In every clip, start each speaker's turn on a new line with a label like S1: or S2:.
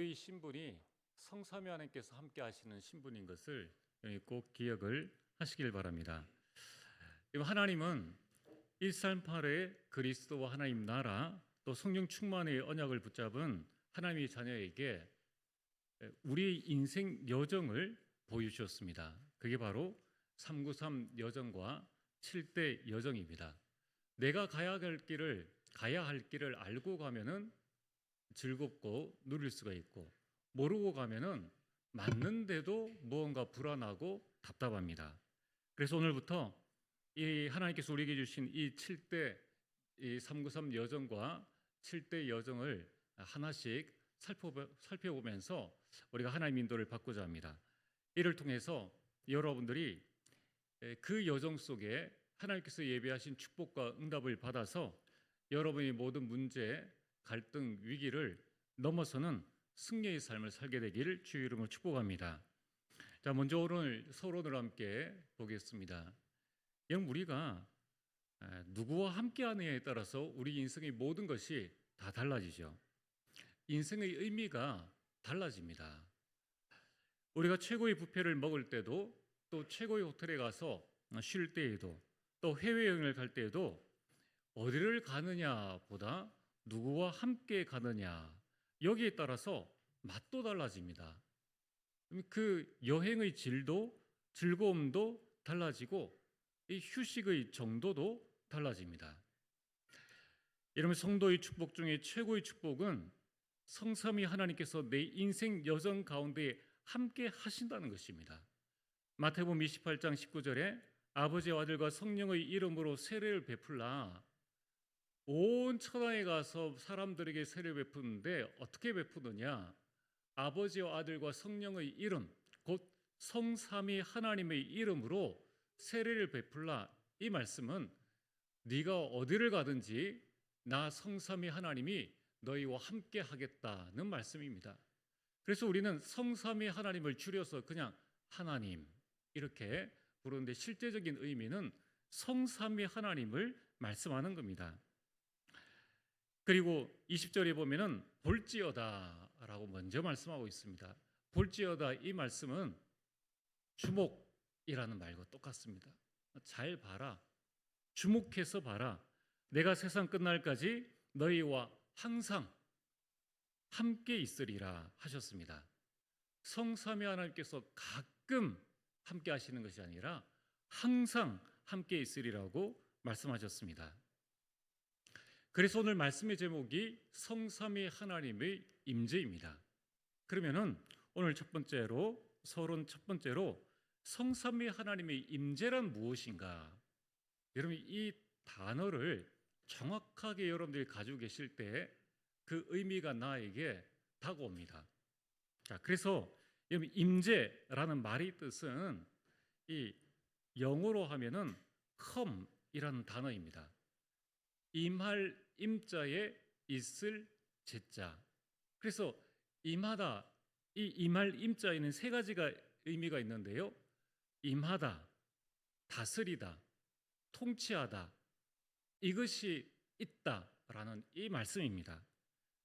S1: 우리 신분이 성삼위 하나님께서 함께 하시는 신분인 것을 꼭 기억을 하시길 바랍니다. 하나님은 138의 그리스도와 하나님 나라 또 성령 충만의 언약을 붙잡은 하나님의 자녀에게 우리 인생 여정을 보여주셨습니다. 그게 바로 393 여정과 7대 여정입니다. 내가 가야 할 길을 알고 가면은 즐겁고 누릴 수가 있고, 모르고 가면은 맞는데도 무언가 불안하고 답답합니다. 그래서 오늘부터 이 하나님께서 우리에게 주신 이 7대 이 393 여정과 7대 여정을 하나씩 살펴보면서 우리가 하나님 인도를 받고자 합니다. 이를 통해서 여러분들이 그 여정 속에 하나님께서 예비하신 축복과 응답을 받아서 여러분의 모든 문제, 갈등, 위기를 넘어서는 승리의 삶을 살게 되기를 주의 이름으로 축복합니다. 자, 먼저 오늘 서론을 함께 보겠습니다. 여러분, 우리가 누구와 함께하느냐에 따라서 우리 인생의 모든 것이 다 달라지죠. 인생의 의미가 달라집니다. 우리가 최고의 뷔페를 먹을 때도, 또 최고의 호텔에 가서 쉴 때에도, 또 해외여행을 갈 때에도 어디를 가느냐보다 누구와 함께 가느냐, 여기에 따라서 맛도 달라집니다. 그 여행의 질도, 즐거움도 달라지고 이 휴식의 정도도 달라집니다. 여러분, 성도의 축복 중에 최고의 축복은 성삼위 하나님께서 내 인생 여정 가운데 함께 하신다는 것입니다. 마태복음 28장 19절에 아버지와 아들과 성령의 이름으로 세례를 베풀라. 온 천하에 가서 사람들에게 세례를 베푸는데 어떻게 베푸느냐? 아버지와 아들과 성령의 이름, 곧 성삼위 하나님의 이름으로 세례를 베풀라. 이 말씀은 네가 어디를 가든지 나 성삼위 하나님이 너희와 함께 하겠다는 말씀입니다. 그래서 우리는 성삼위 하나님을 줄여서 그냥 하나님 이렇게 부르는데, 실제적인 의미는 성삼위 하나님을 말씀하는 겁니다. 그리고 20절에 보면은 볼지어다라고 먼저 말씀하고 있습니다. 볼지어다, 이 말씀은 주목이라는 말과 똑같습니다. 잘 봐라, 주목해서 봐라. 내가 세상 끝날까지 너희와 항상 함께 있으리라 하셨습니다. 성삼위 하나님께서 가끔 함께 하시는 것이 아니라 항상 함께 있으리라고 말씀하셨습니다. 그래서 오늘 말씀의 제목이 성삼위 하나님의 임재입니다. 그러면은 오늘 서론 첫 번째로 성삼위 하나님의 임재란 무엇인가? 여러분, 이 단어를 정확하게 여러분들이 가지고 계실 때 그 의미가 나에게 다가옵니다. 자, 그래서 여러분, 임재라는 말의 뜻은 이 영어로 하면은 come이라는 단어입니다. 임할 임자에 있을 제자. 그래서 임하다, 이 임할 임자에는 세 가지가 의미가 있는데요. 임하다, 다스리다, 통치하다, 이것이 있다라는 이 말씀입니다.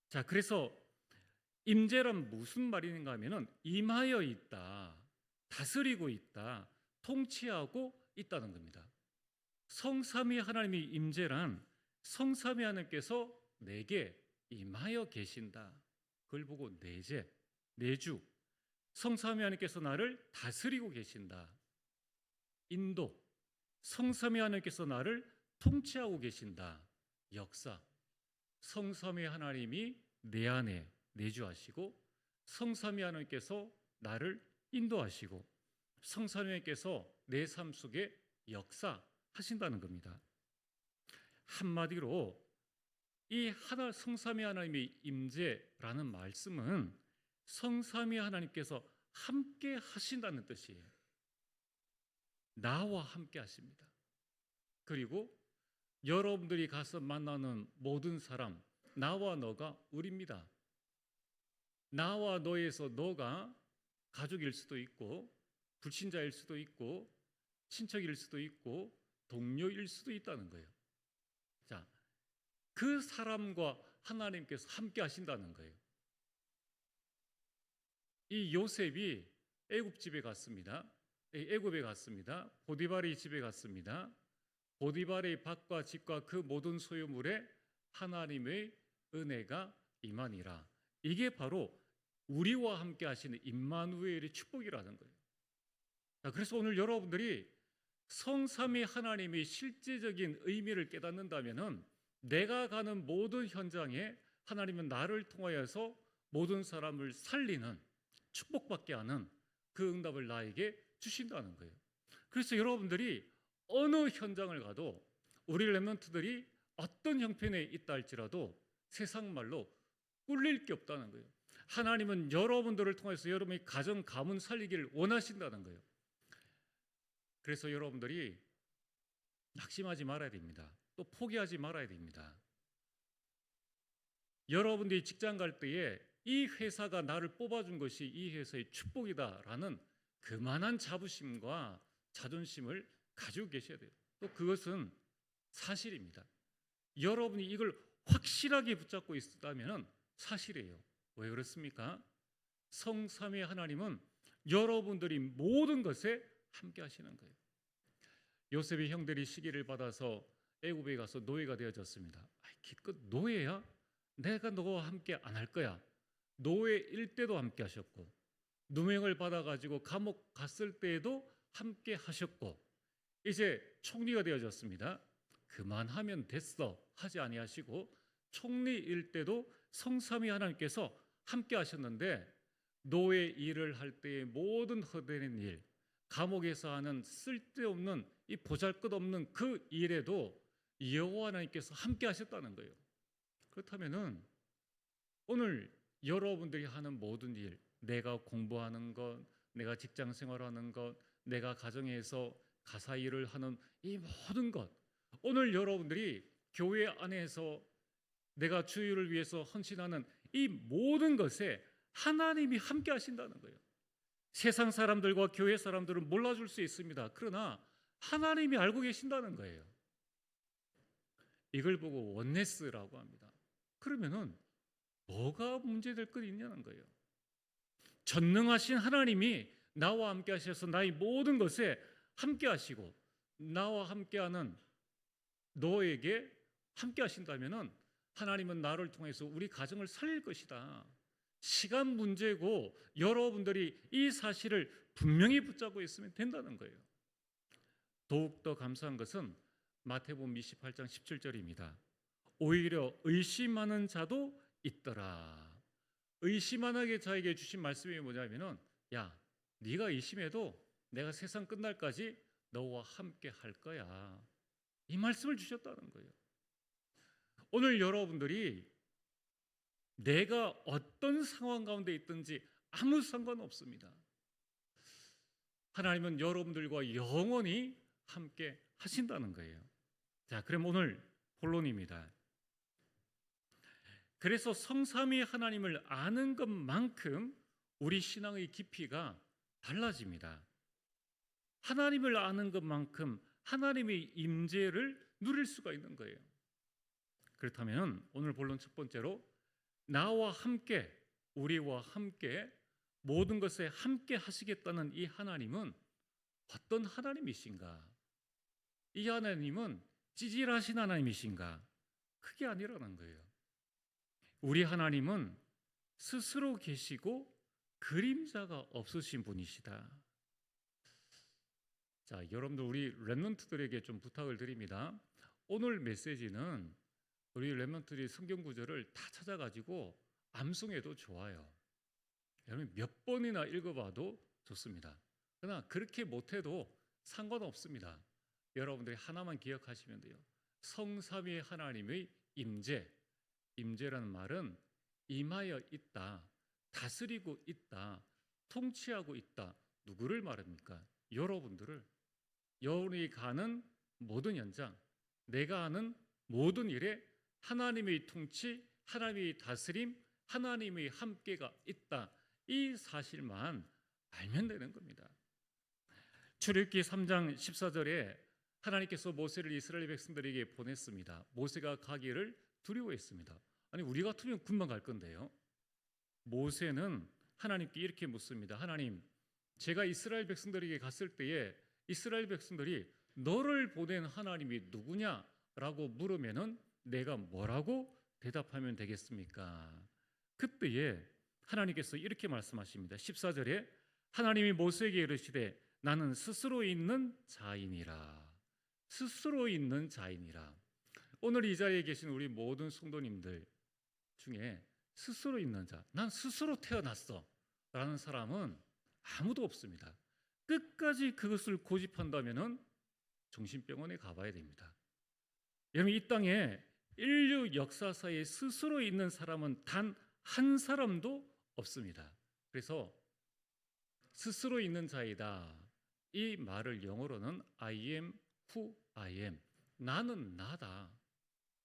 S1: 자, 그래서 임재란 무슨 말인가 하면은 임하여 있다, 다스리고 있다, 통치하고 있다는 겁니다. 성삼위 하나님의 임재란 성삼위 하나님께서 내게 임하여 계신다. 그걸 보고 내주. 성삼위 하나님께서 나를 다스리고 계신다. 인도. 성삼위 하나님께서 나를 통치하고 계신다. 역사. 성삼위 하나님이 내 안에 내주하시고, 성삼위 하나님께서 나를 인도하시고, 성삼위 하나님께서 내 삶 속에 역사하신다는 겁니다. 한마디로 이 성삼위 하나님의 임재라는 말씀은 성삼위 하나님께서 함께 하신다는 뜻이에요. 나와 함께 하십니다. 그리고 여러분들이 가서 만나는 모든 사람, 나와 너가 우리입니다. 나와 너에서 너가 가족일 수도 있고, 불신자일 수도 있고, 친척일 수도 있고, 동료일 수도 있다는 거예요. 자, 그 사람과 하나님께서 함께 하신다는 거예요. 이 요셉이 애굽 집에 갔습니다. 애굽에 갔습니다. 보디발의 집에 갔습니다. 보디발의 밭과 집과 그 모든 소유물에 하나님의 은혜가 임하니라. 이게 바로 우리와 함께 하시는 임마누엘의 축복이라는 거예요. 자, 그래서 오늘 여러분들이 성삼위 하나님의 실제적인 의미를 깨닫는다면은 내가 가는 모든 현장에 하나님은 나를 통하여서 모든 사람을 살리는, 축복받게 하는 그 응답을 나에게 주신다는 거예요. 그래서 여러분들이 어느 현장을 가도 우리 렘넌트들이 어떤 형편에 있다 할지라도 세상 말로 꿀릴 게 없다는 거예요. 하나님은 여러분들을 통해서 여러분의 가정, 가문 살리기를 원하신다는 거예요. 그래서 여러분들이 낙심하지 말아야 됩니다. 또 포기하지 말아야 됩니다. 여러분들이 직장 갈 때에 이 회사가 나를 뽑아준 것이 이 회사의 축복이다라는 그만한 자부심과 자존심을 가지고 계셔야 돼요. 또 그것은 사실입니다. 여러분이 이걸 확실하게 붙잡고 있다면 사실이에요. 왜 그렇습니까? 성삼위 하나님은 여러분들이 모든 것에 함께 하시는 거예요. 요셉의 형들이 시기를 받아서 애굽에 가서 노예가 되어졌습니다. 기껏 노예야? 내가 너와 함께 안 할 거야. 노예일 때도 함께 하셨고, 누명을 받아가지고 감옥 갔을 때에도 함께 하셨고, 이제 총리가 되어졌습니다. 그만하면 됐어 하지 아니하시고 총리일 때도 성삼위 하나님께서 함께 하셨는데, 노예 일을 할 때의 모든 허되는 일, 감옥에서 하는 쓸데없는 이 보잘것없는 그 일에도 여호와 하나님께서 함께 하셨다는 거예요. 그렇다면은 오늘 여러분들이 하는 모든 일, 내가 공부하는 것, 내가 직장 생활하는 것, 내가 가정에서 가사 일을 하는 이 모든 것, 오늘 여러분들이 교회 안에서 내가 주의를 위해서 헌신하는 이 모든 것에 하나님이 함께 하신다는 거예요. 세상 사람들과 교회 사람들은 몰라줄 수 있습니다. 그러나 하나님이 알고 계신다는 거예요. 이걸 보고 원네스라고 합니다. 그러면은 뭐가 문제될 것 있냐는 거예요. 전능하신 하나님이 나와 함께 하셔서 나의 모든 것에 함께 하시고 나와 함께하는 너에게 함께 하신다면은 하나님은 나를 통해서 우리 가정을 살릴 것이다. 시간 문제고 여러분들이 이 사실을 분명히 붙잡고 있으면 된다는 거예요. 더욱더 감사한 것은 마태복음 28장 17절입니다. 오히려 의심하는 자도 있더라. 의심하는 자에게 주신 말씀이 뭐냐면은, 야, 네가 의심해도 내가 세상 끝날까지 너와 함께 할 거야. 이 말씀을 주셨다는 거예요. 오늘 여러분들이 내가 어떤 상황 가운데 있든지 아무 상관없습니다. 하나님은 여러분들과 영원히 함께 하신다는 거예요. 자, 그럼 오늘 본론입니다. 그래서 성삼위 하나님을 아는 것만큼 우리 신앙의 깊이가 달라집니다. 하나님을 아는 것만큼 하나님의 임재를 누릴 수가 있는 거예요. 그렇다면 오늘 본론 첫 번째로 나와 함께, 우리와 함께 모든 것에 함께 하시겠다는 이 하나님은 어떤 하나님이신가? 이 하나님은 찌질하신 하나님이신가? 그게 아니라는 거예요. 우리 하나님은 스스로 계시고 그림자가 없으신 분이시다. 자, 여러분들 우리 렘넌트들에게 좀 부탁을 드립니다. 오늘 메시지는 우리 렘넌트들이 성경 구절을 다 찾아가지고 암송해도 좋아요. 여러분 몇 번이나 읽어봐도 좋습니다. 그러나 그렇게 못해도 상관없습니다. 여러분들이 하나만 기억하시면 돼요. 성삼위 하나님의 임재, 임재라는 말은 임하여 있다, 다스리고 있다, 통치하고 있다. 누구를 말합니까? 여러분들을. 여러분이 가는 모든 현장, 내가 하는 모든 일에 하나님의 통치, 하나님의 다스림, 하나님의 함께가 있다. 이 사실만 알면 되는 겁니다. 출애굽기 3장 14절에 하나님께서 모세를 이스라엘 백성들에게 보냈습니다. 모세가 가기를 두려워했습니다. 아니 우리 같으면 금방 갈 건데요. 모세는 하나님께 이렇게 묻습니다. 하나님, 제가 이스라엘 백성들에게 갔을 때에 이스라엘 백성들이 너를 보낸 하나님이 누구냐라고 물으면은 내가 뭐라고 대답하면 되겠습니까? 그때에 하나님께서 이렇게 말씀하십니다. 14절에 하나님이 모세에게 이르시되 나는 스스로 있는 자이니라. 스스로 있는 자이니라. 오늘 이 자리에 계신 우리 모든 성도님들 중에 스스로 있는 자, 난 스스로 태어났어 라는 사람은 아무도 없습니다. 끝까지 그것을 고집한다면 정신병원에 가봐야 됩니다. 여러분, 이 땅에 인류 역사사에 스스로 있는 사람은 단 한 사람도 없습니다. 그래서 스스로 있는 자이다, 이 말을 영어로는 I am who I am, 나는 나다,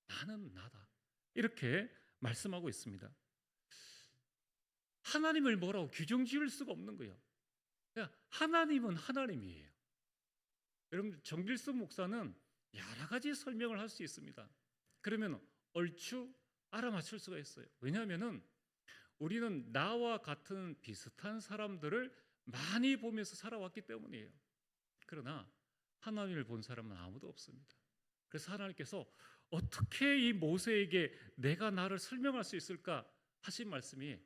S1: 나는 나다, 이렇게 말씀하고 있습니다. 하나님을 뭐라고 규정 지을 수가 없는 거예요. 그러니까 하나님은 하나님이에요. 여러분, 정길섭 목사는 여러 가지 설명을 할 수 있습니다. 그러면 얼추 알아맞힐 수가 있어요. 왜냐하면 우리는 나와 같은 비슷한 사람들을 많이 보면서 살아왔기 때문이에요. 그러나 하나님을 본 사람은 아무도 없습니다. 그래서 하나님께서 어떻게 이 모세에게 내가 나를 설명할 수 있을까 하신 말씀이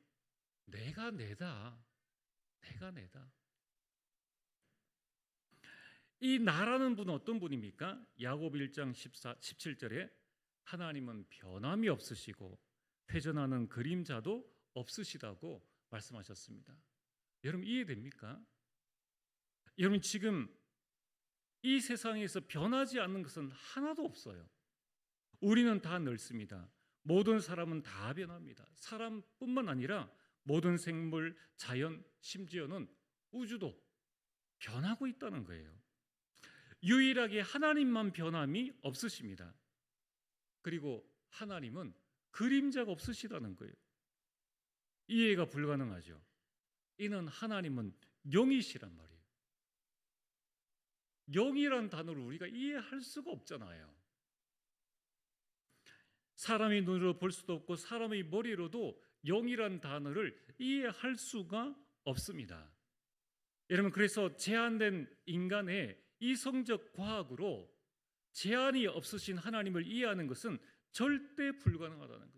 S1: 내가 내다, 내가 내다. 이 나라는 분은 어떤 분입니까? 야고보 1장 17절에 하나님은 변함이 없으시고 회전하는 그림자도 없으시다고 말씀하셨습니다. 여러분, 이해됩니까? 여러분, 지금 이 세상에서 변하지 않는 것은 하나도 없어요. 우리는 다 늙습니다. 모든 사람은 다 변합니다. 사람뿐만 아니라 모든 생물, 자연, 심지어는 우주도 변하고 있다는 거예요. 유일하게 하나님만 변함이 없으십니다. 그리고 하나님은 그림자가 없으시다는 거예요. 이해가 불가능하죠. 이는 하나님은 영이시란 말이에요. 영이란 단어를 우리가 이해할 수가 없잖아요. 사람의 눈으로 볼 수도 없고 사람의 머리로도 영이란 단어를 이해할 수가 없습니다. 여러분, 그래서 제한된 인간의 이성적 과학으로 제한이 없으신 하나님을 이해하는 것은 절대 불가능하다는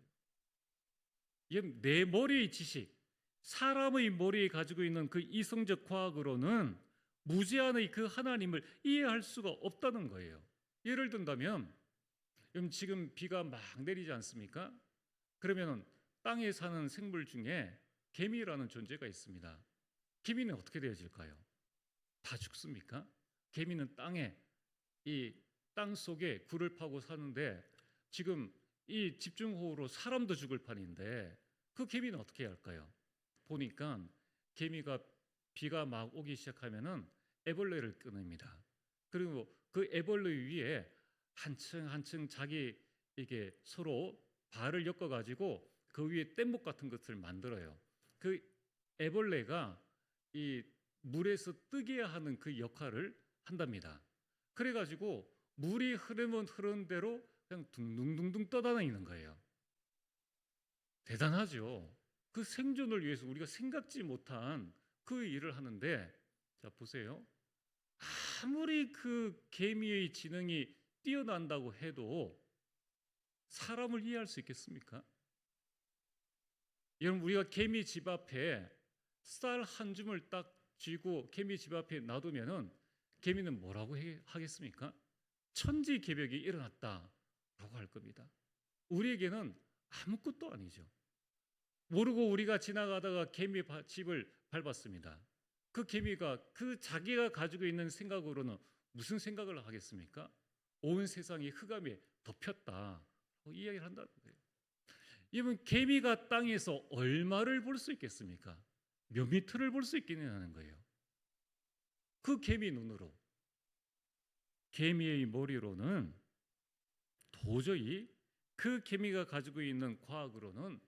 S1: 거예요. 내 머리의 지식, 사람의 머리에 가지고 있는 그 이성적 과학으로는 무제한의 그 하나님을 이해할 수가 없다는 거예요. 예를 든다면 지금 비가 막 내리지 않습니까? 그러면 땅에 사는 생물 중에 개미라는 존재가 있습니다. 개미는 어떻게 되어질까요? 다 죽습니까? 개미는 이 땅 속에 굴을 파고 사는데 지금 이 집중호우로 사람도 죽을 판인데 그 개미는 어떻게 할까요? 보니까 개미가 비가 막 오기 시작하면은 애벌레를 끊습니다. 그리고 그 애벌레 위에 한층 한층 자기 이게 서로 발을 엮어 가지고 그 위에 뗏목 같은 것을 만들어요. 그 애벌레가 이 물에서 뜨게 하는 그 역할을 한답니다. 그래 가지고 물이 흐르면 흐르는 대로 그냥 둥둥둥둥 떠다니는 거예요. 대단하죠. 그 생존을 위해서 우리가 생각지 못한 그 일을 하는데, 자 보세요. 아무리 그 개미의 지능이 뛰어난다고 해도 사람을 이해할 수 있겠습니까? 여러분, 우리가 개미 집 앞에 쌀 한 줌을 딱 쥐고 개미 집 앞에 놔두면은 개미는 뭐라고 하겠습니까? 천지개벽이 일어났다라고 할 겁니다. 우리에게는 아무것도 아니죠. 모르고 우리가 지나가다가 개미 집을 밟았습니다. 그 개미가 그 자기가 가지고 있는 생각으로는 무슨 생각을 하겠습니까? 온 세상이 흑암에 덮였다 이야기를 한다는 거예요. 이분 개미가 땅에서 얼마를 볼 수 있겠습니까? 몇 미터를 볼 수 있겠냐는 거예요. 그 개미 눈으로, 개미의 머리로는 도저히 그 개미가 가지고 있는 과학으로는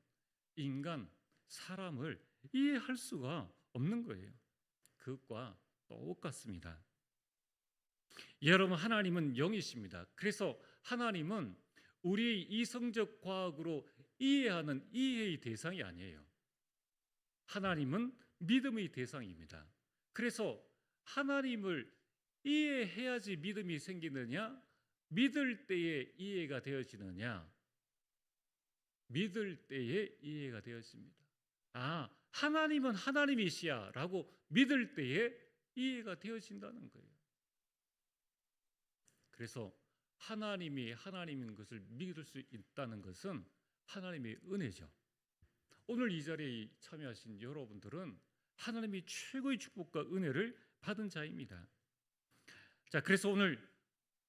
S1: 인간, 사람을 이해할 수가 없는 거예요. 그것과 똑같습니다. 여러분, 하나님은 영이십니다. 그래서 하나님은 우리의 이성적 과학으로 이해하는 이해의 대상이 아니에요. 하나님은 믿음의 대상입니다. 그래서 하나님을 이해해야지 믿음이 생기느냐, 믿을 때에 이해가 되어지느냐? 믿을 때에 이해가 되어집니다. 아, 하나님은 하나님이시야 라고 믿을 때에 이해가 되어진다는 거예요. 그래서 하나님이 하나님인 것을 믿을 수 있다는 것은 하나님의 은혜죠. 오늘 이 자리에 참여하신 여러분들은 하나님이 최고의 축복과 은혜를 받은 자입니다. 자, 그래서 오늘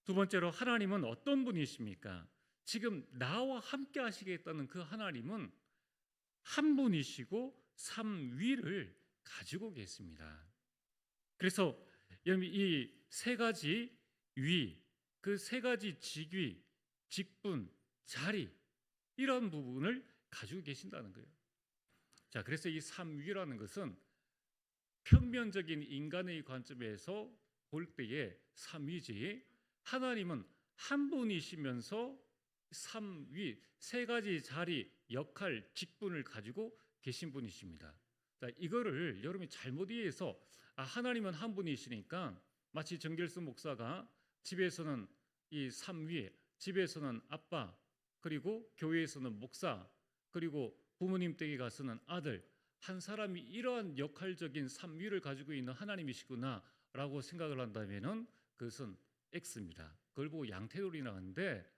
S1: 두 번째로 하나님은 어떤 분이십니까? 지금 나와 함께 하시겠다는 그 하나님은 한 분이시고 삼위를 가지고 계십니다. 그래서 여러분 이 세 가지 위, 그 세 가지 직위, 직분, 자리 이런 부분을 가지고 계신다는 거예요. 자, 그래서 이 삼위라는 것은 평면적인 인간의 관점에서 볼 때에 삼위지, 하나님은 한 분이시면서 삼위, 세 가지 자리, 역할, 직분을 가지고 계신 분이십니다. 자, 이거를 여러분이 잘못 이해해서 하나님은 한 분이시니까 마치 정결수 목사가 집에서는 이 삼위, 집에서는 아빠, 그리고 교회에서는 목사, 그리고 부모님 댁에 가서는 아들, 한 사람이 이러한 역할적인 삼위를 가지고 있는 하나님이시구나라고 생각을 한다면은 그것은 X입니다. 그걸 보고 양태돌이 나왔는데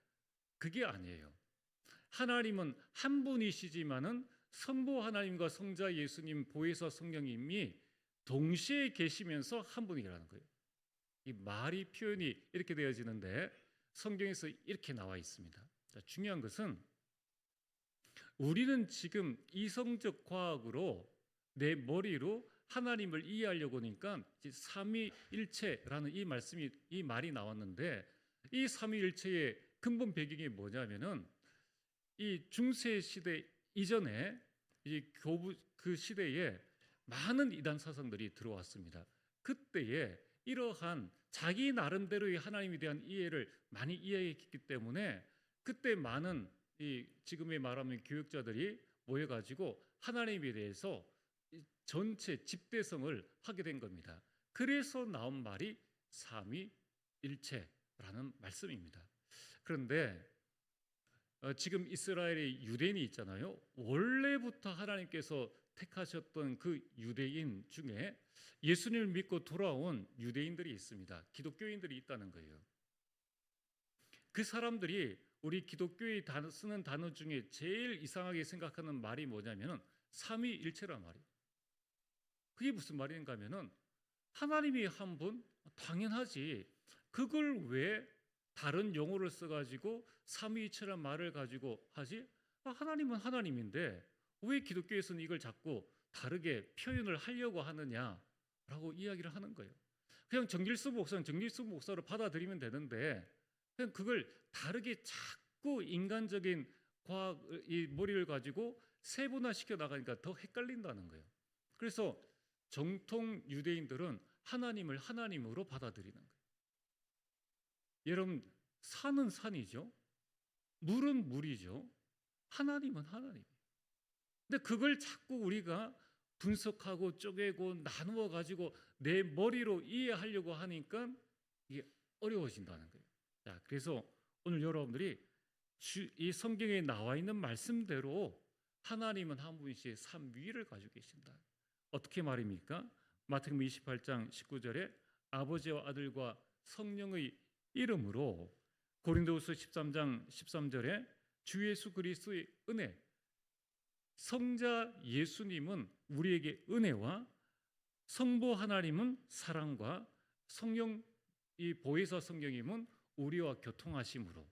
S1: 그게 아니에요. 하나님은 한 분이시지만은 성부 하나님과 성자 예수님, 보혜사 성령님이 동시에 계시면서 한 분이라는 거예요. 이 말이 표현이 이렇게 되어지는데 성경에서 이렇게 나와 있습니다. 자, 중요한 것은 우리는 지금 이성적 과학으로 내 머리로 하나님을 이해하려고 하니까 삼위일체라는 이 말이 나왔는데 이 삼위일체의 근본 배경이 뭐냐면은 이 중세 시대 이전에 이 교부 그 시대에 많은 이단 사상들이 들어왔습니다. 그때에 이러한 자기 나름대로의 하나님에 대한 이해를 많이 이해했기 때문에 그때 많은 이 지금의 말하면 교육자들이 모여가지고 하나님에 대해서 전체 집대성을 하게 된 겁니다. 그래서 나온 말이 삼위일체라는 말씀입니다. 그런데 지금 이스라엘의 유대인이 있잖아요. 원래부터 하나님께서 택하셨던 그 유대인 중에 예수님을 믿고 돌아온 유대인들이 있습니다. 기독교인들이 있다는 거예요. 그 사람들이 우리 기독교에 쓰는 단어 중에 제일 이상하게 생각하는 말이 뭐냐면은 삼위일체란 말이에요. 그게 무슨 말인가 하면은 하나님이 한 분 당연하지. 그걸 왜 다른 용어를 써가지고 삼위일체란 말을 가지고 하지? 하나님은 하나님인데 왜 기독교에서는 이걸 자꾸 다르게 표현을 하려고 하느냐라고 이야기를 하는 거예요. 그냥 정길수 목사는 정길수 목사로 받아들이면 되는데 그냥 그걸 다르게 자꾸 인간적인 과학 이 머리를 가지고 세분화시켜 나가니까 더 헷갈린다는 거예요. 그래서 정통 유대인들은 하나님을 하나님으로 받아들이는 거예요. 여러분, 산은 산이죠. 물은 물이죠. 하나님은 하나님이에요. 근데 그걸 자꾸 우리가 분석하고 쪼개고 나누어 가지고 내 머리로 이해하려고 하니까 이게 어려워진다는 거예요. 자, 그래서 오늘 여러분들이 이 성경에 나와 있는 말씀대로 하나님은 한 분이시 삼위를 가지고 계신다. 어떻게 말입니까? 마태복음 28장 19절에 아버지와 아들과 성령의 이름으로, 고린도후서 13장 13절에 주 예수 그리스도의 은혜, 성자 예수님은 우리에게 은혜와 성부 하나님은 사랑과 성령 이 보혜사 성령님은 우리와 교통하심으로,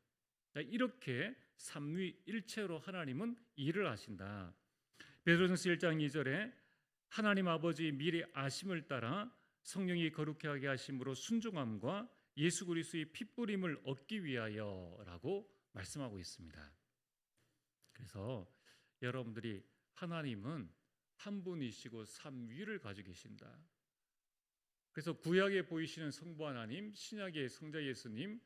S1: 이렇게 삼위일체로 하나님은 일을 하신다. 베드로전서 1장 2절에 하나님 아버지 미리 아심을 따라 성령이 거룩하게 하게 하심으로 순종함과 예수 그리스도의 핏부림을 얻기 위하여라고 말씀하고 있습니다. 그래서 여러분들이 하나님은 한 분이시고 삼위를 가지고 계신다. 그래서 구약에 보이시는 성부 하나님, 신약의 성자 예수님,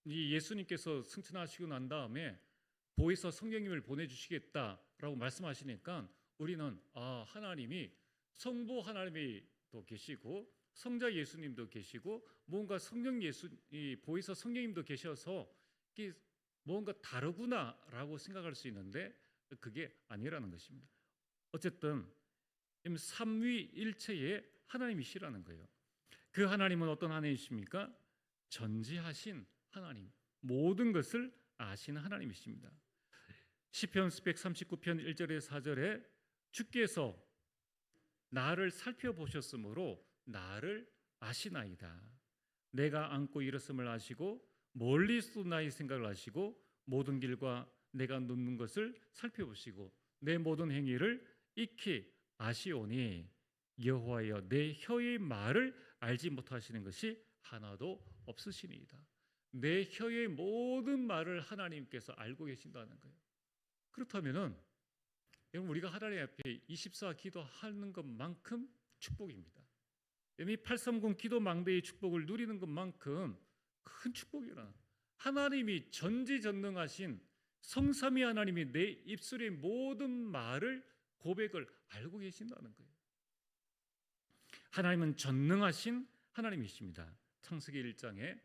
S1: 이 예수님께서 승천하시고 난 다음에 보혜사 성령님을 보내주시겠다라고 말씀하시니까 우리는 하나님이 성부 하나님이 또 계시고 성자 예수님도 계시고 뭔가 성령 예수 이 보혜사 성령님도 계셔서 이게 뭔가 다르구나라고 생각할 수 있는데 그게 아니라는 것입니다. 어쨌든 삼위일체의 하나님이시라는 거예요. 그 하나님은 어떤 하나님이십니까? 전지하신 하나님, 모든 것을 아시는 하나님이십니다. 시편 139편 1절에 4절에 주께서 나를 살펴보셨으므로 나를 아시나이다. 내가 앉고 일었음을 아시고 멀리서도 나의 생각을 아시고 모든 길과 내가 눕는 것을 살펴보시고 내 모든 행위를 익히 아시오니 여호와여 내 혀의 말을 알지 못하시는 것이 하나도 없으시니이다. 내 혀의 모든 말을 하나님께서 알고 계신다는 거예요. 그렇다면은 여러분 우리가 하나님 앞에 24 기도하는 것만큼 축복입니다. 이미 830 기도 망대의 축복을 누리는 것만큼 큰 축복이라. 하나님이 전지전능하신 성삼위 하나님이 내 입술의 모든 말을 고백을 알고 계신다는 거예요. 하나님은 전능하신 하나님이십니다. 창세기 1장에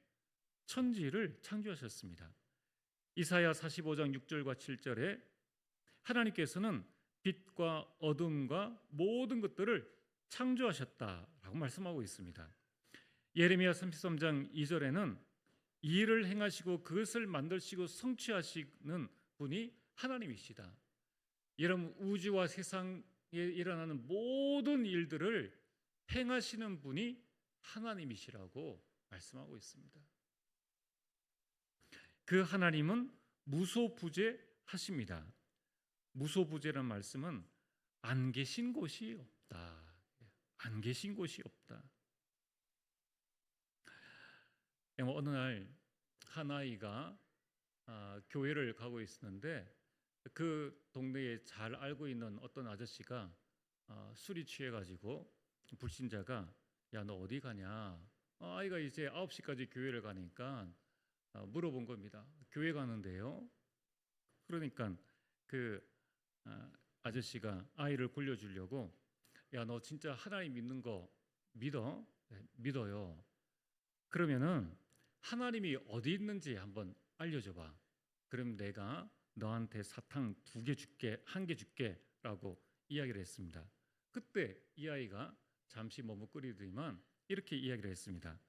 S1: 천지를 창조하셨습니다. 이사야 45장 6절과 7절에 하나님께서는 빛과 어둠과 모든 것들을 창조하셨다라고 말씀하고 있습니다. 예레미야 33장 2절에는 일을 행하시고 그것을 만드시고 성취하시는 분이 하나님이시다. 여러분 우주와 세상에 일어나는 모든 일들을 행하시는 분이 하나님이시라고 말씀하고 있습니다. 그 하나님은 무소부재하십니다. 무소부재란 말씀은 안 계신 곳이 없다. 안 계신 곳이 없다. 어느 날 한 아이가 교회를 가고 있었는데 그 동네에 잘 알고 있는 어떤 아저씨가 술이 취해가지고 불신자가 야 너 어디 가냐? 아이가 이제 9시까지 교회를 가니까 물어본 겁니다. 교회 가는데요? 그러니까 그 아저씨가 아이를 굴려주려고 야 너 진짜 하나님 믿는 거 믿어? 네, 믿어요. 그러면은 하나님이 어디 있는지 한번 알려줘봐. 그럼 내가 너한테 사탕 2개 줄게, 1개 줄게 라고 이야기를 했습니다. 그때 이 아이가 잠시 머뭇거리더니만 이렇게 이야기를 했습니다.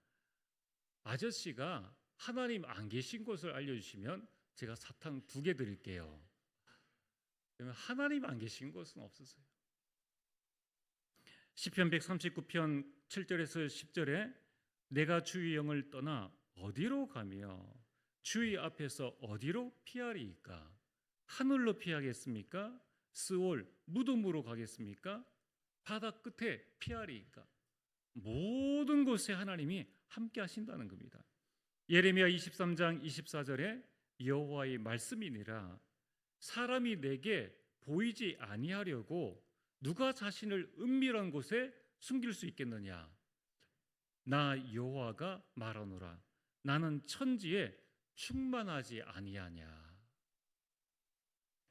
S1: 아저씨가 하나님 안 계신 곳을 알려주시면 제가 사탕 2개 드릴게요. 그러면 하나님 안 계신 곳은 없었어요. 시편 139편 7절에서 10절에 내가 주의 영을 떠나 어디로 가며 주의 앞에서 어디로 피하리이까? 하늘로 피하겠습니까? 스올 무덤으로 가겠습니까? 바다 끝에 피하리이까? 모든 곳에 하나님이 함께 하신다는 겁니다. 예레미야 23장 24절에 여호와의 말씀이니라 사람이 내게 보이지 아니하려고 누가 자신을 은밀한 곳에 숨길 수 있겠느냐? 나 여호와가 말하노라 나는 천지에 충만하지 아니하냐.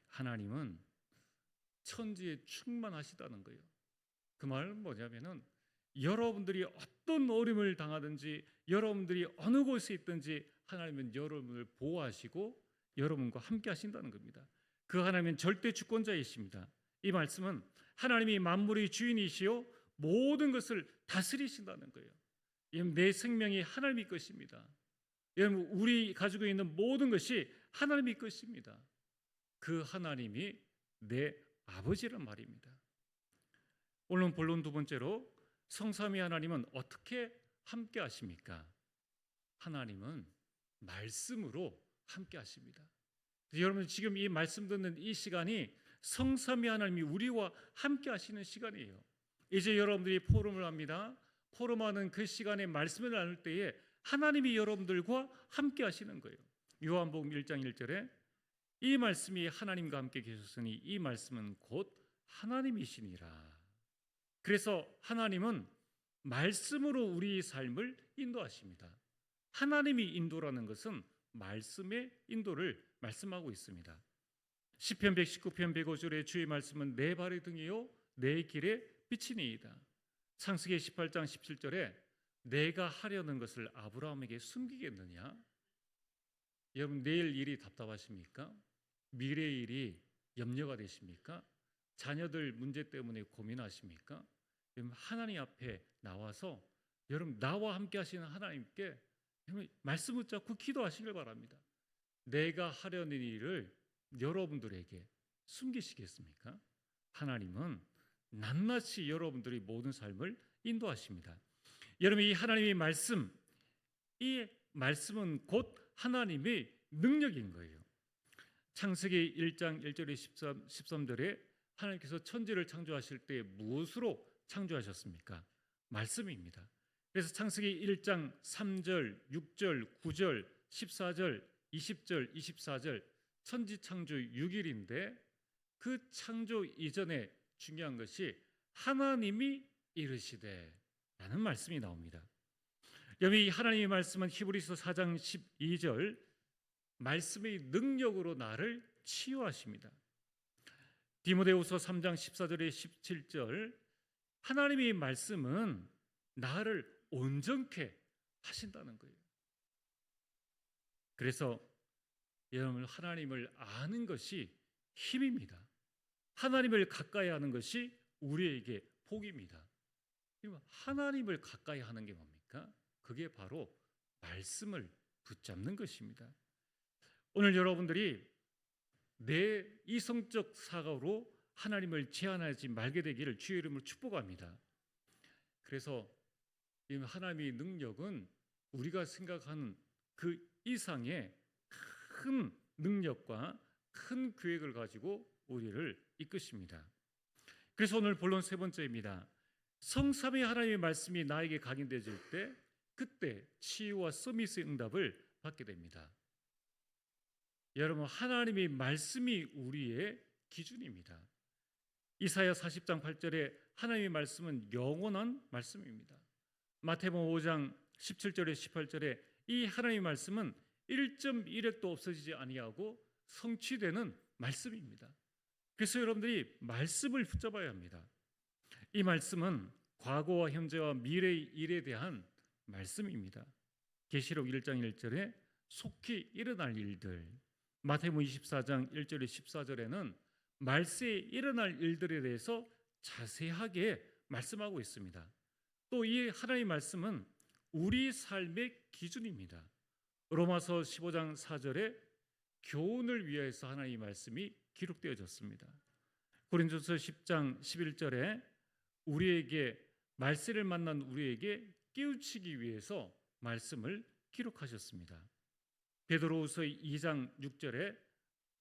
S1: 하나님은 천지에 충만하시다는 거예요. 그 말은 뭐냐면은 여러분들이 어떤 어려움을 당하든지 여러분들이 어느 곳에 있든지 하나님은 여러분을 보호하시고 여러분과 함께 하신다는 겁니다. 그 하나님은 절대 주권자이십니다. 이 말씀은 하나님이 만물의 주인이시요 모든 것을 다스리신다는 거예요. 내 생명이 하나님의 것입니다. 여러분 우리 가지고 있는 모든 것이 하나님의 것입니다. 그 하나님이 내 아버지란 말입니다. 오늘 본론 두 번째로 성삼위 하나님은 어떻게 함께 하십니까? 하나님은 말씀으로 함께 하십니다. 여러분 지금 이 말씀 듣는 이 시간이 성삼위 하나님이 우리와 함께 하시는 시간이에요. 이제 여러분들이 포럼을 합니다. 포럼하는 그 시간에 말씀을 나눌 때에 하나님이 여러분들과 함께 하시는 거예요. 요한복음 1장 1절에 이 말씀이 하나님과 함께 계셨으니 이 말씀은 곧 하나님이시니라. 그래서 하나님은 말씀으로 우리 삶을 인도하십니다. 하나님이 인도라는 것은 말씀의 인도를 말씀하고 있습니다. 시편 119편 105절의 주의 말씀은 내 발의 등이요 내 길에 빛이니이다. 창세기 18장 17절에 내가 하려는 것을 아브라함에게 숨기겠느냐? 여러분 내일 일이 답답하십니까? 미래 일이 염려가 되십니까? 자녀들 문제 때문에 고민하십니까? 여러분 하나님 앞에 나와서 여러분 나와 함께 하시는 하나님께 여러분 말씀 붙잡고 기도하시길 바랍니다. 내가 하려는 일을 여러분들에게 숨기시겠습니까? 하나님은 낱낱이 여러분들의 모든 삶을 인도하십니다. 여러분 이 하나님의 말씀, 이 말씀은 곧 하나님의 능력인 거예요. 창세기 1장 1절에 13절에 하나님께서 천지를 창조하실 때 무엇으로 창조하셨습니까? 말씀입니다. 그래서 창세기 1장 3절, 6절, 9절, 14절, 20절, 24절 천지 창조 6일인데 그 창조 이전에 중요한 것이 하나님이 이르시되 라는 말씀이 나옵니다. 여기 하나님의 말씀은 히브리서 4장 12절 말씀의 능력으로 나를 치유하십니다. 디모데후서 3장 14절에 17절 하나님의 말씀은 나를 온전케 하신다는 거예요. 그래서 여러분 하나님을 아는 것이 힘입니다. 하나님을 가까이 하는 것이 우리에게 복입니다. 하나님을 가까이 하는 게 뭡니까? 그게 바로 말씀을 붙잡는 것입니다. 오늘 여러분들이 내 이성적 사고로 하나님을 제한하지 말게 되기를 주의 이름으로 축복합니다. 그래서 하나님의 능력은 우리가 생각하는 그 이상의 큰 능력과 큰 계획을 가지고 우리를 이끄십니다. 그래서 오늘 본론 세 번째입니다. 성삼위 하나님의 말씀이 나에게 각인되어질 때 그때 치유와 서밋의 응답을 받게 됩니다. 여러분 하나님의 말씀이 우리의 기준입니다. 이사야 40장 8절에 하나님의 말씀은 영원한 말씀입니다. 마태복음 5장 17절에 18절에 이 하나님의 말씀은 1.1획도 없어지지 아니하고 성취되는 말씀입니다. 그래서 여러분들이 말씀을 붙잡아야 합니다. 이 말씀은 과거와 현재와 미래의 일에 대한 말씀입니다. 계시록 1장 1절에 속히 일어날 일들, 마태복음 24장 1절에 14절에는 말세에 일어날 일들에 대해서 자세하게 말씀하고 있습니다. 또 이 하나님의 말씀은 우리 삶의 기준입니다. 로마서 15장 4절에 교훈을 위하여서 하나님의 말씀이 기록되어졌습니다. 고린도서 10장 11절에 우리에게 말세를 만난 우리에게 깨우치기 위해서 말씀을 기록하셨습니다. 베드로후서 2장 6절에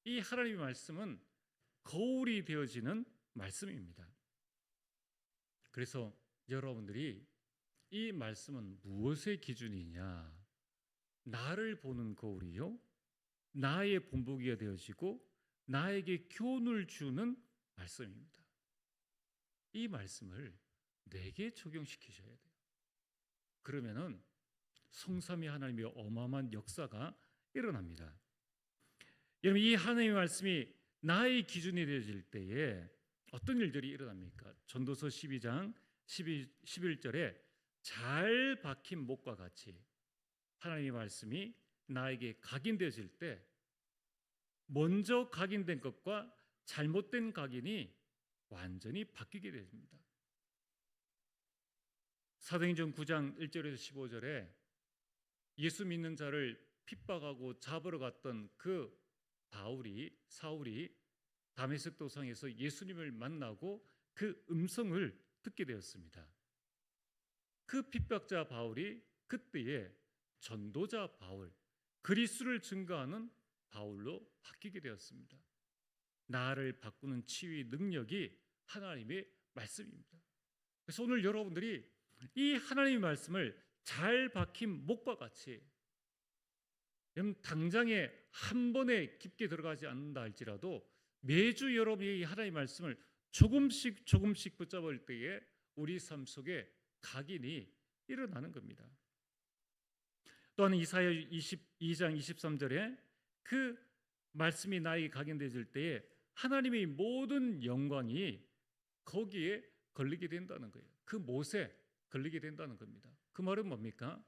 S1: 이 하나님의 말씀은 거울이 되어지는 말씀입니다. 그래서 여러분들이 이 말씀은 무엇의 기준이냐? 나를 보는 거울이요, 나의 본보기가 되어지고 나에게 교훈을 주는 말씀입니다. 이 말씀을 내게 적용시키셔야 돼요. 그러면은 성삼위 하나님의 어마어마한 역사가 일어납니다. 여러분 이 하나님의 말씀이 나의 기준이 되어질 때에 어떤 일들이 일어납니까? 전도서 12장 11절에 잘 박힌 목과 같이 하나님의 말씀이 나에게 각인되어질 때 먼저 각인된 것과 잘못된 각인이 완전히 바뀌게 됩니다. 사도행전 9장 1절에서 15절에 예수 믿는 자를 핍박하고 잡으러 갔던 그 사울이 다메섹 도상에서 예수님을 만나고 그 음성을 듣게 되었습니다. 그 핍박자 바울이 그때에 전도자 바울, 그리스도를 증거하는 바울로 바뀌게 되었습니다. 나를 바꾸는 치유의 능력이 하나님의 말씀입니다. 그래서 오늘 여러분들이 이 하나님의 말씀을 잘 박힌 목과 같이 당장에 한 번에 깊게 들어가지 않는다 할지라도 매주 여러분이 이 하나님의 말씀을 조금씩 붙잡을 때에 우리 삶 속에 각인이 일어나는 겁니다. 또한 이사야 22장 23절에 그 말씀이 나에게 각인되어질 때에 하나님의 모든 영광이 거기에 걸리게 된다는 거예요. 그 못에 걸리게 된다는 겁니다. 그 말은 뭡니까?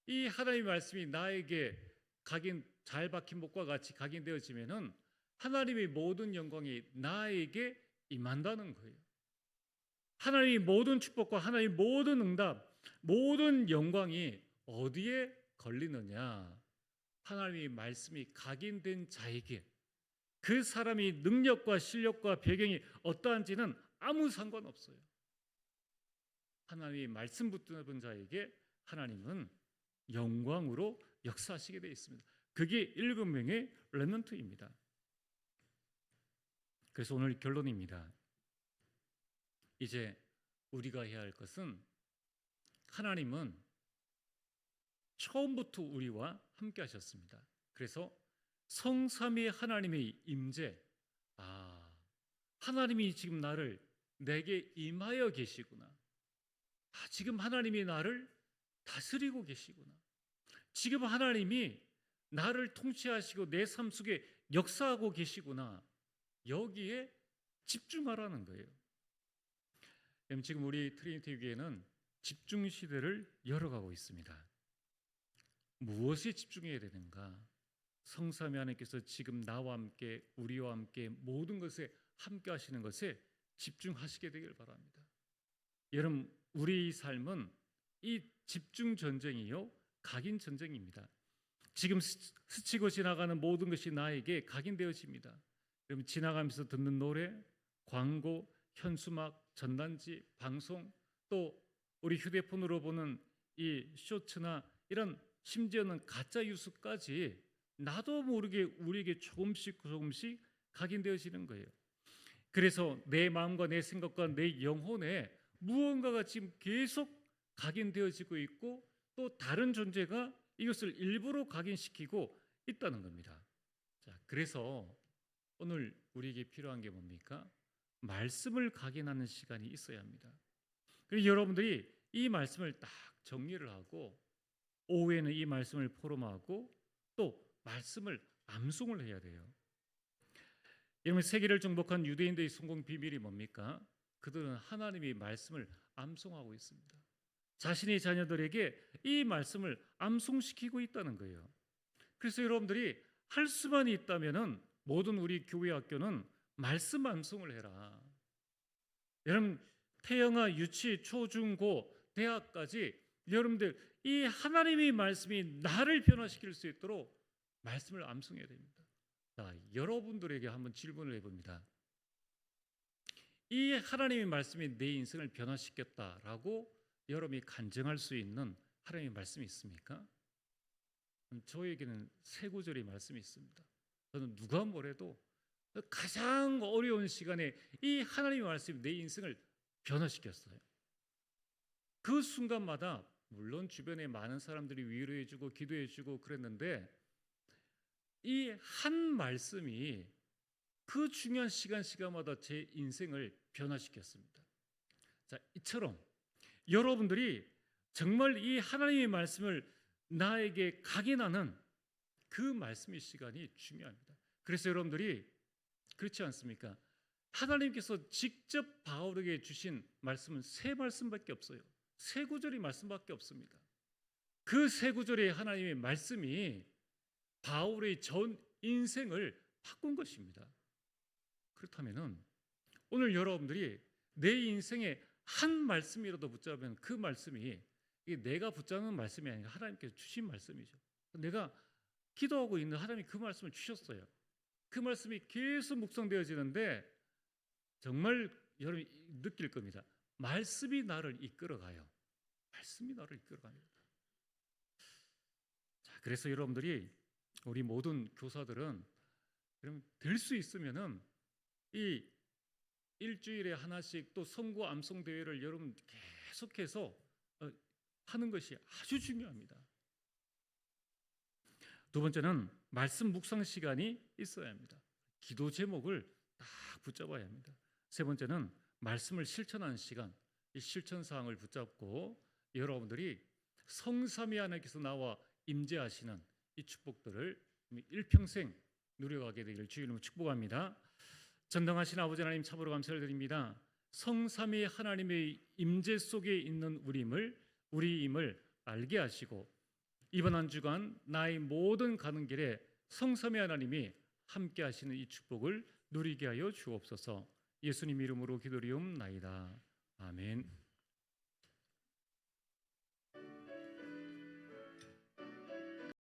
S1: 이 하나님의 말씀이 나에게 각인, 잘 박힌 못과 같이 각인되어지면은 하나님의 모든 영광이 나에게 임한다는 거예요. 하나님의 모든 축복과 하나님의 모든 응답, 모든 영광이 어디에 걸리느냐? 하나님의 말씀이 각인된 자에게, 그 사람이 능력과 실력과 배경이 어떠한지는 아무 상관없어요. 하나님의 말씀 붙드는 자에게 하나님은 영광으로 역사하시게 되어 있습니다. 그게 7명의 렘넌트입니다. 그래서 오늘 결론입니다. 이제 우리가 해야 할 것은, 하나님은 처음부터 우리와 함께 하셨습니다. 그래서 성삼위 하나님의 임재, 하나님이 지금 내게 임하여 계시구나. 지금 하나님이 나를 다스리고 계시구나. 지금 하나님이 나를 통치하시고 내 삶 속에 역사하고 계시구나. 여기에 집중하라는 거예요. 지금 우리 트리니티 교회는 집중 시대를 열어가고 있습니다. 무엇에 집중해야 되는가? 성삼위 하나님께서 지금 나와 함께, 우리와 함께 모든 것에 함께 하시는 것에 집중하시게 되길 바랍니다. 여러분, 우리 삶은 이 집중 전쟁이요, 각인 전쟁입니다. 지금 스치고 지나가는 모든 것이 나에게 각인되어집니다. 여러분, 지나가면서 듣는 노래, 광고, 현수막, 전단지, 방송, 또 우리 휴대폰으로 보는 이 쇼츠나 이런, 심지어는 가짜 뉴스까지 나도 모르게 우리에게 조금씩 각인되어지는 거예요. 그래서 내 마음과 내 생각과 내 영혼에 무언가가 지금 계속 각인되어지고 있고, 또 다른 존재가 이것을 일부러 각인시키고 있다는 겁니다. 자, 그래서 오늘 우리에게 필요한 게 뭡니까? 말씀을 각인하는 시간이 있어야 합니다. 그리고 여러분들이 이 말씀을 딱 정리를 하고, 오후에는 이 말씀을 포럼하고, 또 말씀을 암송을 해야 돼요. 여러분, 세계를 정복한 유대인들의 성공 비밀이 뭡니까? 그들은 하나님의 말씀을 암송하고 있습니다. 자신의 자녀들에게 이 말씀을 암송시키고 있다는 거예요. 그래서 여러분들이 할 수만 있다면은 모든 우리 교회 학교는 말씀 암송을 해라. 여러분, 태영아, 유치, 초, 중, 고, 대학까지 여러분들 이 하나님의 말씀이 나를 변화시킬 수 있도록 말씀을 암송해야 됩니다. 자, 여러분들에게 한번 질문을 해봅니다. 이 하나님의 말씀이 내 인생을 변화시켰다라고 여러분이 간증할 수 있는 하나님의 말씀이 있습니까? 저에게는 세 구절의 말씀이 있습니다. 저는 누가 뭐래도 가장 어려운 시간에 이 하나님의 말씀이 내 인생을 변화시켰어요. 그 순간마다 물론 주변에 많은 사람들이 위로해주고 기도해주고 그랬는데, 이 한 말씀이 그 중요한 시간마다 제 인생을 변화시켰습니다. 자, 이처럼 여러분들이 정말 이 하나님의 말씀을 나에게 각인하는 그 말씀의 시간이 중요합니다. 그래서 여러분들이 그렇지 않습니까? 하나님께서 직접 바울에게 주신 말씀은 세 말씀밖에 없어요. 세 구절의 말씀밖에 없습니다. 그 세 구절의 하나님의 말씀이 바울의 전 인생을 바꾼 것입니다. 그렇다면은 오늘 여러분들이 내 인생에 한 말씀이라도 붙잡으면 그 말씀이, 이게 내가 붙잡는 말씀이 아니라 하나님께서 주신 말씀이죠. 내가 기도하고 있는 하나님이 그 말씀을 주셨어요. 그 말씀이 계속 묵상되어지는데 정말 여러분이 느낄 겁니다. 말씀이 나를 이끌어가요. 말씀이 나를 이끌어갑니다. 자, 그래서 여러분들이, 우리 모든 교사들은 될 수 있으면은 이 일주일에 하나씩 또 선고 암송 대회를 여러분 계속해서 하는 것이 아주 중요합니다. 두 번째는 말씀 묵상 시간이 있어야 합니다. 기도 제목을 딱 붙잡아야 합니다. 세 번째는 말씀을 실천하는 시간, 이 실천 사항을 붙잡고 여러분들이 성삼위 하나님께서 나와 임재하시는 이 축복들을 일평생 누려가게 되기를 주의 이름으로 축복합니다. 전능하신 아버지 하나님, 참으로 감사를 드립니다. 성삼위 하나님의 임재 속에 있는 우리임을 알게 하시고, 이번 한 주간 나의 모든 가는 길에 성삼위 하나님이 함께 하시는 이 축복을 누리게 하여 주옵소서. 예수님 이름으로 기도리옵나이다. 아멘.